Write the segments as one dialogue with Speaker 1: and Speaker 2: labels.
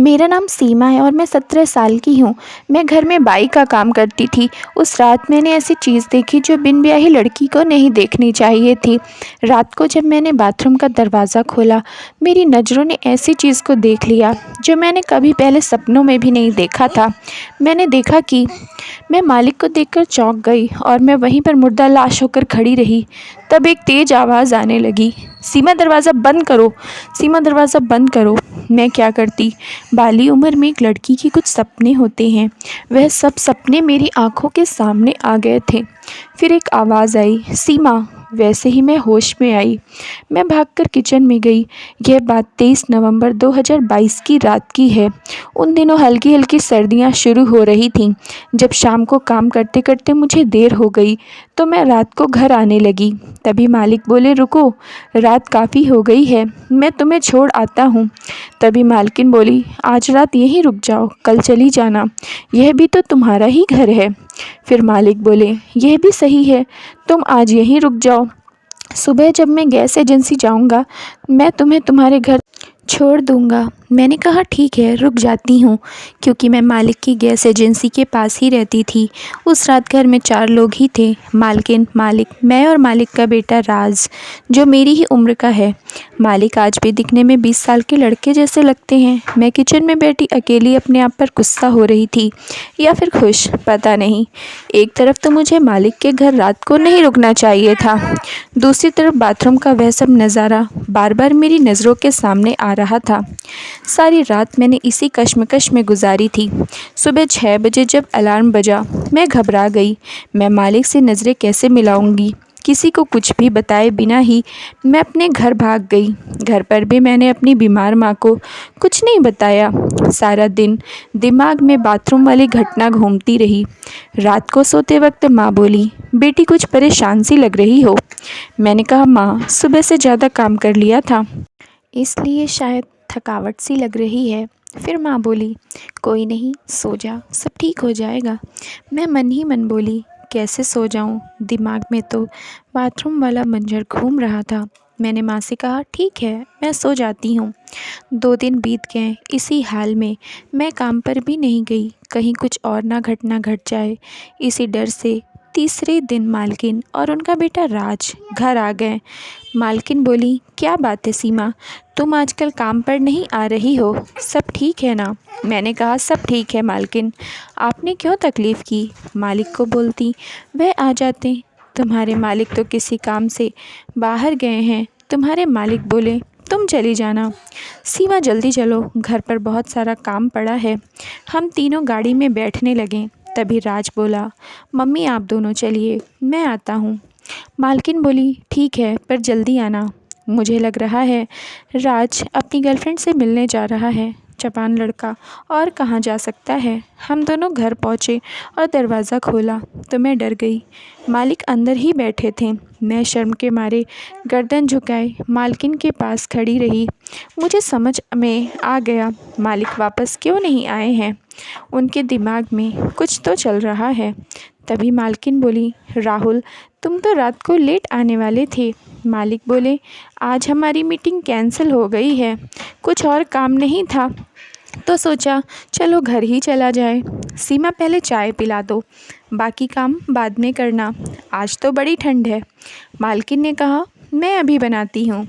Speaker 1: मेरा नाम सीमा है और मैं 17 साल की हूँ। मैं घर में बाई का काम करती थी। उस रात मैंने ऐसी चीज़ देखी जो बिन ब्याही लड़की को नहीं देखनी चाहिए थी। रात को जब मैंने बाथरूम का दरवाज़ा खोला, मेरी नज़रों ने ऐसी चीज़ को देख लिया जो मैंने कभी पहले सपनों में भी नहीं देखा था। मैंने देखा कि मैं मालिक को देखकर चौंक गई और मैं वहीं पर मुर्दा लाश होकर खड़ी रही। तब एक तेज़ आवाज़ आने लगी, सीमा दरवाज़ा बंद करो, सीमा दरवाज़ा बंद करो। मैं क्या करती? बाली उम्र में एक लड़की के कुछ सपने होते हैं। वह सब सपने मेरी आंखों के सामने आ गए थे। फिर एक आवाज़ आई, सीमा। वैसे ही मैं होश में आई। मैं भागकर किचन में गई। यह बात 23 नवंबर 2022 की रात की है। उन दिनों हल्की हल्की सर्दियां शुरू हो रही थीं। जब शाम को काम करते करते मुझे देर हो गई तो मैं रात को घर आने लगी। तभी मालिक बोले, रुको, रात काफ़ी हो गई है, मैं तुम्हें छोड़ आता हूँ। तभी मालकिन बोली, आज रात यहीं रुक जाओ, कल चली जाना, यह भी तो तुम्हारा ही घर है। फिर मालिक बोले, यह भी सही है, तुम आज यहीं रुक जाओ, सुबह जब मैं गैस एजेंसी जाऊंगा मैं तुम्हें तुम्हारे घर छोड़ दूंगा। मैंने कहा ठीक है, रुक जाती हूँ, क्योंकि मैं मालिक की गैस एजेंसी के पास ही रहती थी। उस रात घर में 4 लोग ही थे, मालकिन, मालिक, मैं और मालिक का बेटा राज, जो मेरी ही उम्र का है। मालिक आज भी दिखने में 20 साल के लड़के जैसे लगते हैं। मैं किचन में बैठी अकेली अपने आप पर गुस्सा हो रही थी, या फिर खुश, पता नहीं। एक तरफ तो मुझे मालिक के घर रात को नहीं रुकना चाहिए था, दूसरी तरफ बाथरूम का वह सब नज़ारा बार बार मेरी नज़रों के सामने आ रहा था। सारी रात मैंने इसी कश्मकश में गुजारी थी। सुबह 6 बजे जब अलार्म बजा, मैं घबरा गई। मैं मालिक से नज़रें कैसे मिलाऊंगी? किसी को कुछ भी बताए बिना ही मैं अपने घर भाग गई। घर पर भी मैंने अपनी बीमार माँ को कुछ नहीं बताया। सारा दिन दिमाग में बाथरूम वाली घटना घूमती रही। रात को सोते वक्त माँ बोली, बेटी कुछ परेशान सी लग रही हो। मैंने कहा, माँ, सुबह से ज़्यादा काम कर लिया था, इसलिए शायद थकावट सी लग रही है। फिर माँ बोली, कोई नहीं, सो जा, सब ठीक हो जाएगा। मैं मन ही मन बोली, कैसे सो जाऊँ? दिमाग में तो बाथरूम वाला मंजर घूम रहा था। मैंने माँ से कहा, ठीक है, मैं सो जाती हूँ। 2 दिन बीत गए इसी हाल में। मैं काम पर भी नहीं गई, कहीं कुछ और ना घटना घट जाए, इसी डर से। तीसरे दिन मालकिन और उनका बेटा राज घर आ गए। मालकिन बोली, क्या बात है सीमा, तुम आजकल काम पर नहीं आ रही हो, सब ठीक है ना? मैंने कहा, सब ठीक है मालकिन, आपने क्यों तकलीफ़ की? मालिक को बोलती, वह आ जाते, तुम्हारे मालिक तो किसी काम से बाहर गए हैं। तुम्हारे मालिक बोले, तुम चली जाना। सीमा, जल्दी चलो, घर पर बहुत सारा काम पड़ा है। हम तीनों गाड़ी में बैठने लगे। तभी राज बोला, मम्मी आप दोनों चलिए, मैं आता हूँ। मालकिन बोली, ठीक है, पर जल्दी आना। मुझे लग रहा है राज अपनी गर्लफ्रेंड से मिलने जा रहा है। जवान लड़का और कहाँ जा सकता है। हम दोनों घर पहुँचे और दरवाज़ा खोला तो मैं डर गई। मालिक अंदर ही बैठे थे। मैं शर्म के मारे गर्दन झुकाए मालकिन के पास खड़ी रही। मुझे समझ में आ गया मालिक वापस क्यों नहीं आए हैं। उनके दिमाग में कुछ तो चल रहा है। तभी मालकिन बोली, राहुल, तुम तो रात को लेट आने वाले थे। मालिक बोले, आज हमारी मीटिंग कैंसिल हो गई है, कुछ और काम नहीं था तो सोचा चलो घर ही चला जाए। सीमा, पहले चाय पिला दो, बाकी काम बाद में करना, आज तो बड़ी ठंड है। मालकिन ने कहा, मैं अभी बनाती हूँ।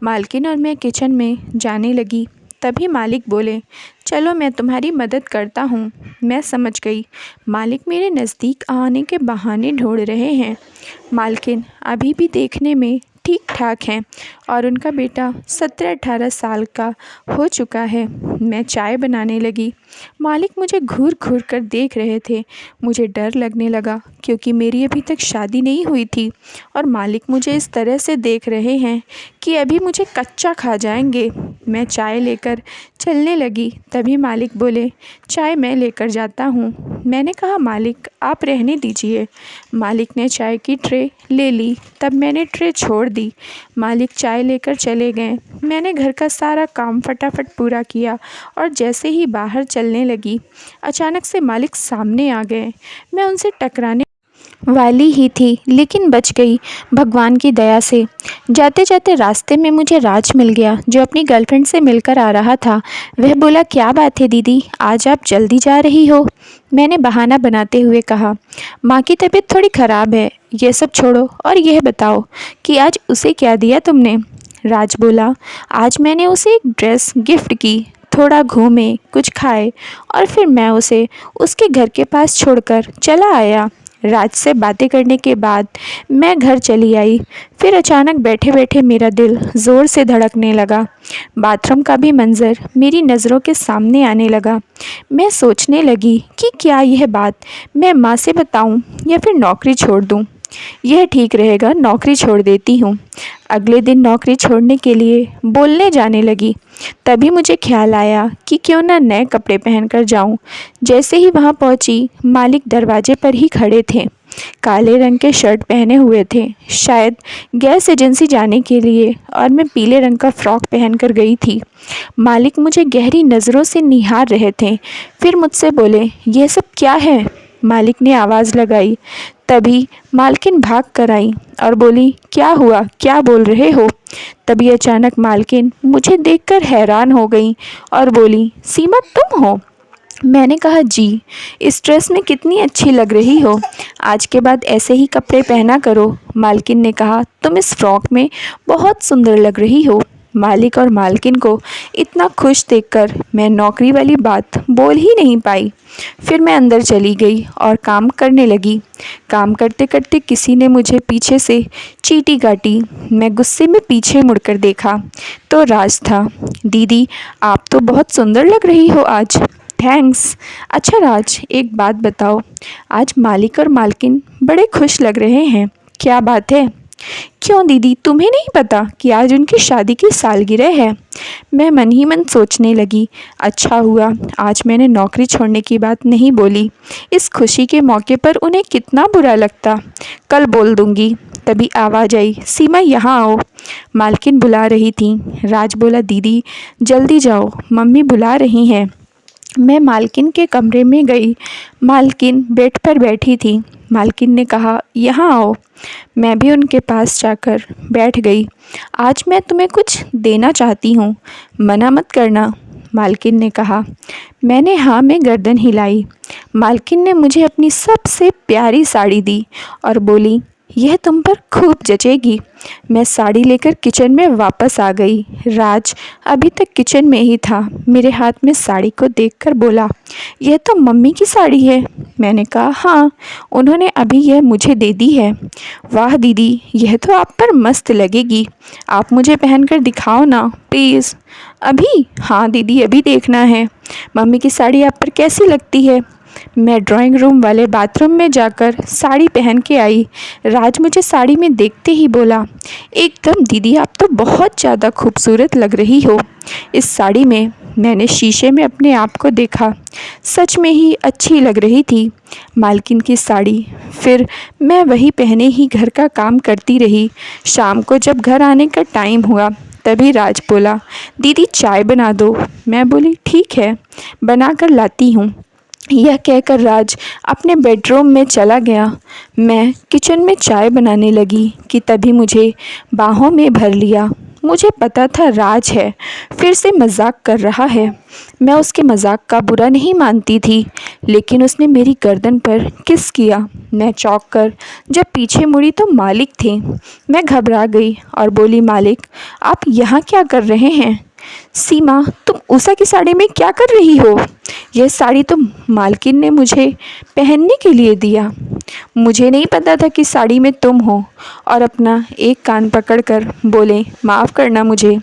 Speaker 1: मालकिन और मैं किचन में जाने लगी। तभी मालिक बोले, चलो मैं तुम्हारी मदद करता हूँ। मैं समझ गई मालिक मेरे नज़दीक आने के बहाने ढूंढ रहे हैं। मालकिन अभी भी देखने में ठीक ठाक हैं और उनका बेटा 17-18 साल का हो चुका है। मैं चाय बनाने लगी। मालिक मुझे घूर घूर कर देख रहे थे। मुझे डर लगने लगा क्योंकि मेरी अभी तक शादी नहीं हुई थी और मालिक मुझे इस तरह से देख रहे हैं कि अभी मुझे कच्चा खा जाएंगे। मैं चाय लेकर चलने लगी। तभी मालिक बोले, चाय मैं लेकर जाता हूँ। मैंने कहा, मालिक आप रहने दीजिए। मालिक ने चाय की ट्रे ले ली। तब मैंने ट्रे छोड़ दी। मालिक चाय लेकर चले गए। मैंने घर का सारा काम फटाफट पूरा किया और जैसे ही बाहर चलने लगी, अचानक से मालिक सामने आ गए। मैं उनसे टकराने वाली ही थी, लेकिन बच गई भगवान की दया से। जाते जाते रास्ते में मुझे राज मिल गया, जो अपनी गर्लफ्रेंड से मिलकर आ रहा था। वह बोला, क्या बात है दीदी, आज आप जल्दी जा रही हो? मैंने बहाना बनाते हुए कहा, माँ की तबीयत थोड़ी ख़राब है। ये सब छोड़ो और यह बताओ कि आज उसे क्या दिया तुमने? राज बोला, आज मैंने उसे एक ड्रेस गिफ्ट की। थोड़ा घूमे, कुछ खाए और फिर मैं उसे उसके घर के पास छोड़कर चला आया। राज से बातें करने के बाद मैं घर चली आई। फिर अचानक बैठे बैठे मेरा दिल ज़ोर से धड़कने लगा। बाथरूम का भी मंज़र मेरी नज़रों के सामने आने लगा। मैं सोचने लगी कि क्या यह बात मैं माँ से बताऊं या फिर नौकरी छोड़ दूं। यह ठीक रहेगा, नौकरी छोड़ देती हूँ। अगले दिन नौकरी छोड़ने के लिए बोलने जाने लगी। तभी मुझे ख्याल आया कि क्यों ना नए कपड़े पहनकर जाऊं। जैसे ही वहां पहुंची, मालिक दरवाजे पर ही खड़े थे। काले रंग के शर्ट पहने हुए थे, शायद गैस एजेंसी जाने के लिए, और मैं पीले रंग का फ्रॉक पहनकर गई थी। मालिक मुझे गहरी नज़रों से निहार रहे थे। फिर मुझसे बोले, यह सब क्या है? मालिक ने आवाज़ लगाई। तभी मालकिन भाग कर आई और बोली, क्या हुआ, क्या बोल रहे हो? तभी अचानक मालकिन मुझे देखकर हैरान हो गई और बोली, सीमा तुम हो? मैंने कहा, जी। इस ड्रेस में कितनी अच्छी लग रही हो। आज के बाद ऐसे ही कपड़े पहना करो। मालकिन ने कहा, तुम इस फ्रॉक में बहुत सुंदर लग रही हो। मालिक और मालकिन को इतना खुश देखकर मैं नौकरी वाली बात बोल ही नहीं पाई। फिर मैं अंदर चली गई और काम करने लगी। काम करते करते किसी ने मुझे पीछे से चींटी काटी। मैं गुस्से में पीछे मुड़कर देखा तो राज था। दीदी, आप तो बहुत सुंदर लग रही हो आज। थैंक्स। अच्छा राज, एक बात बताओ, आज मालिक और मालकिन बड़े खुश लग रहे हैं, क्या बात है? क्यों दीदी, तुम्हें नहीं पता कि आज उनकी शादी की सालगिरह है? मैं मन ही मन सोचने लगी, अच्छा हुआ आज मैंने नौकरी छोड़ने की बात नहीं बोली। इस खुशी के मौके पर उन्हें कितना बुरा लगता। कल बोल दूंगी। तभी आवाज़ आई, सीमा यहाँ आओ। मालकिन बुला रही थी। राज बोला, दीदी जल्दी जाओ, मम्मी बुला रही हैं। मैं मालकिन के कमरे में गई। मालकिन बेड पर बैठी थी। मालकिन ने कहा, यहाँ आओ। मैं भी उनके पास जाकर बैठ गई। आज मैं तुम्हें कुछ देना चाहती हूँ, मना मत करना, मालकिन ने कहा। मैंने हाँ में गर्दन हिलाई। मालकिन ने मुझे अपनी सबसे प्यारी साड़ी दी और बोली, यह तुम पर खूब जचेगी। मैं साड़ी लेकर किचन में वापस आ गई। राज अभी तक किचन में ही था। मेरे हाथ में साड़ी को देखकर बोला, यह तो मम्मी की साड़ी है। मैंने कहा, हाँ, उन्होंने अभी यह मुझे दे दी है। वाह दीदी, यह तो आप पर मस्त लगेगी। आप मुझे पहनकर दिखाओ ना प्लीज़। अभी? हाँ दीदी, अभी देखना है। मम्मी की साड़ी आप पर कैसी लगती है? मैं ड्राइंग रूम वाले बाथरूम में जाकर साड़ी पहन के आई। राज मुझे साड़ी में देखते ही बोला, एकदम दीदी, आप तो बहुत ज़्यादा खूबसूरत लग रही हो इस साड़ी में। मैंने शीशे में अपने आप को देखा, सच में ही अच्छी लग रही थी मालकिन की साड़ी। फिर मैं वही पहने ही घर का काम करती रही। शाम को जब घर आने का टाइम हुआ तभी राज बोला, दीदी चाय बना दो। मैं बोली, ठीक है, बना कर लाती हूँ। यह कहकर राज अपने बेडरूम में चला गया। मैं किचन में चाय बनाने लगी कि तभी मुझे बाहों में भर लिया। मुझे पता था राज है, फिर से मजाक कर रहा है। मैं उसके मजाक का बुरा नहीं मानती थी, लेकिन उसने मेरी गर्दन पर किस किया। मैं चौंक कर जब पीछे मुड़ी तो मालिक थे। मैं घबरा गई और बोली, मालिक आप यहाँ क्या कर रहे हैं? सीमा, तुम उषा की साड़ी में क्या कर रही हो? यह साड़ी तो मालकिन ने मुझे पहनने के लिए दिया। मुझे नहीं पता था कि साड़ी में तुम हो। और अपना एक कान पकड़कर बोले, माफ़ करना मुझे।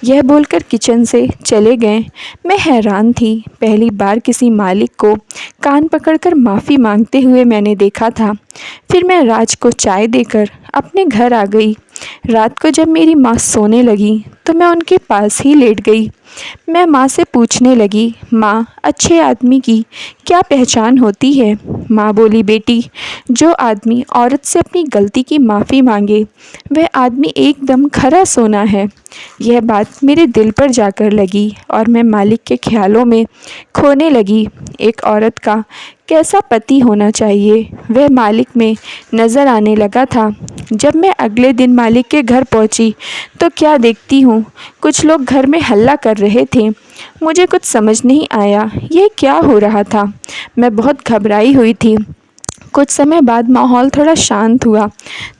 Speaker 1: यह बोलकर किचन से चले गए। मैं हैरान थी, पहली बार किसी मालिक को कान पकड़कर माफ़ी मांगते हुए मैंने देखा था। फिर मैं राज को चाय देकर अपने घर आ गई। रात को जब मेरी माँ सोने लगी तो मैं उनके पास ही लेट गई। मैं माँ से पूछने लगी, माँ, अच्छे आदमी की क्या पहचान होती है? माँ बोली, बेटी, जो आदमी औरत से अपनी गलती की माफ़ी मांगे वह आदमी एकदम खरा सोना है। यह बात मेरे दिल पर जाकर लगी और मैं मालिक के ख्यालों में खोने लगी। एक औरत का कैसा पति होना चाहिए वह मालिक में नज़र आने लगा था। जब मैं अगले दिन मालिक के घर पहुंची तो क्या देखती हूँ, कुछ लोग घर में हल्ला कर रहे थे। मुझे कुछ समझ नहीं आया यह क्या हो रहा था। मैं बहुत घबराई हुई थी। कुछ समय बाद माहौल थोड़ा शांत हुआ,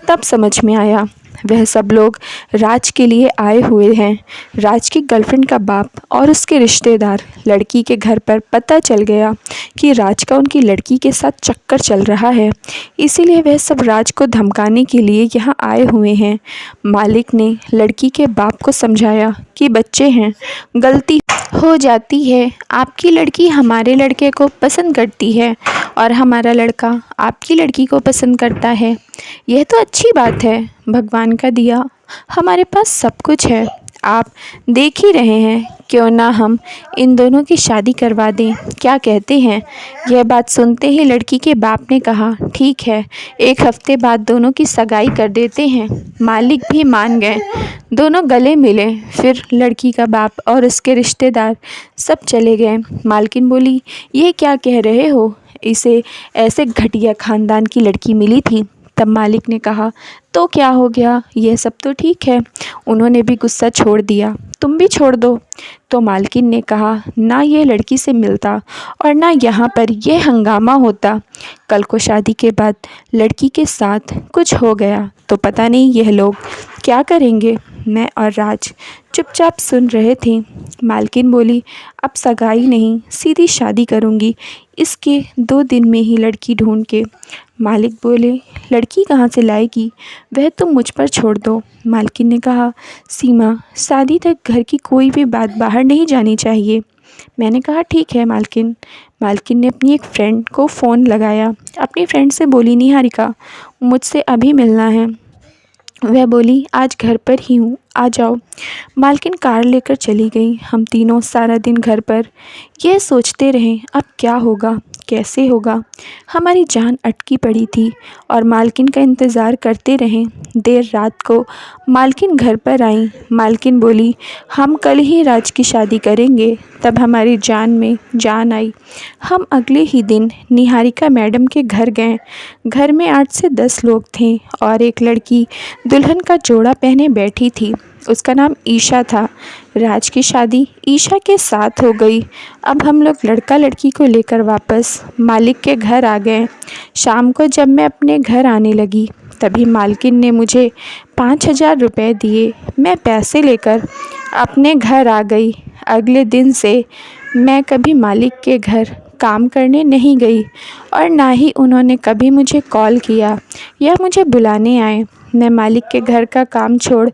Speaker 1: तब समझ में आया वह सब लोग राज के लिए आए हुए हैं। राज की गर्लफ्रेंड का बाप और उसके रिश्तेदार। लड़की के घर पर पता चल गया कि राज का उनकी लड़की के साथ चक्कर चल रहा है, इसीलिए वह सब राज को धमकाने के लिए यहाँ आए हुए हैं। मालिक ने लड़की के बाप को समझाया कि बच्चे हैं, गलती हो जाती है। आपकी लड़की हमारे लड़के को पसंद करती है और हमारा लड़का आपकी लड़की को पसंद करता है। यह तो अच्छी बात है, भगवान का दिया हमारे पास सब कुछ है। आप देख ही रहे हैं, क्यों ना हम इन दोनों की शादी करवा दें, क्या कहते हैं। यह बात सुनते ही लड़की के बाप ने कहा ठीक है, 1 हफ्ते बाद दोनों की सगाई कर देते हैं। मालिक भी मान गए, दोनों गले मिले। फिर लड़की का बाप और उसके रिश्तेदार सब चले गए। मालकिन बोली ये क्या कह रहे हो, इसे ऐसे घटिया ख़ानदान की लड़की मिली थी। तब मालिक ने कहा तो क्या हो गया, यह सब तो ठीक है। उन्होंने भी गुस्सा छोड़ दिया, तुम भी छोड़ दो। तो मालकिन ने कहा ना ये लड़की से मिलता और ना यहाँ पर यह हंगामा होता। कल को शादी के बाद लड़की के साथ कुछ हो गया तो पता नहीं यह लोग क्या करेंगे। मैं और राज चुपचाप सुन रहे थे। मालकिन बोली अब सगाई नहीं, सीधी शादी करूँगी, इसके 2 दिन में ही लड़की ढूंढ के। मालिक बोले लड़की कहाँ से लाएगी, वह तुम मुझ पर छोड़ दो। मालकिन ने कहा सीमा, शादी तक घर की कोई भी बात बाहर नहीं जानी चाहिए। मैंने कहा ठीक है मालकिन। मालकिन ने अपनी एक फ्रेंड को फ़ोन लगाया, अपनी फ्रेंड से बोली निहारिका मुझसे अभी मिलना है। वह बोली आज घर पर ही हूँ, आ जाओ। मालकिन कार लेकर चली गई। हम तीनों सारा दिन घर पर यह सोचते रहे अब क्या होगा, कैसे होगा। हमारी जान अटकी पड़ी थी और मालकिन का इंतज़ार करते रहे। देर रात को मालकिन घर पर आई। मालकिन बोली हम कल ही राज की शादी करेंगे। तब हमारी जान में जान आई। हम अगले ही दिन निहारिका मैडम के घर गए। घर में 8 से 10 लोग थे और एक लड़की दुल्हन का जोड़ा पहने बैठी थी। उसका नाम ईशा था। राज की शादी ईशा के साथ हो गई। अब हम लोग लड़का लड़की को लेकर वापस मालिक के घर आ गए। शाम को जब मैं अपने घर आने लगी तभी मालकिन ने मुझे 5,000 रुपये दिए। मैं पैसे लेकर अपने घर आ गई। अगले दिन से मैं कभी मालिक के घर काम करने नहीं गई और ना ही उन्होंने कभी मुझे कॉल किया या मुझे बुलाने आए। मैं मालिक के घर का काम छोड़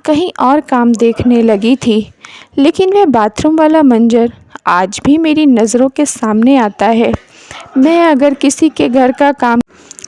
Speaker 1: कहीं और काम देखने लगी थी, लेकिन वह बाथरूम वाला मंजर आज भी मेरी नज़रों के सामने आता है। मैं अगर किसी के घर का काम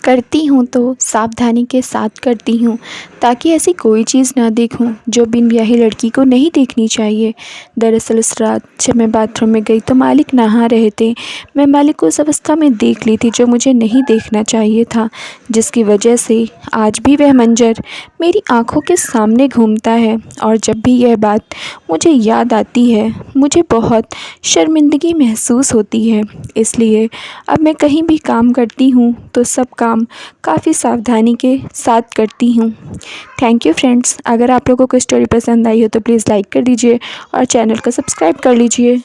Speaker 1: करती हूँ तो सावधानी के साथ करती हूँ, ताकि ऐसी कोई चीज़ ना देखूँ जो बिन ब्याही लड़की को नहीं देखनी चाहिए। दरअसल उस रात जब मैं बाथरूम में गई तो मालिक नहा रहे थे। मैं मालिक को उस अवस्था में देख ली थी जो मुझे नहीं देखना चाहिए था, जिसकी वजह से आज भी वह मंजर मेरी आँखों के सामने घूमता है। और जब भी यह बात मुझे याद आती है मुझे बहुत शर्मिंदगी महसूस होती है। इसलिए अब मैं कहीं भी काम करती हूँ तो सब काम काफ़ी सावधानी के साथ करती हूँ। Thank you friends. अगर आप लोगों को स्टोरी पसंद आई हो तो प्लीज़ लाइक कर दीजिए और चैनल को सब्सक्राइब कर लीजिए।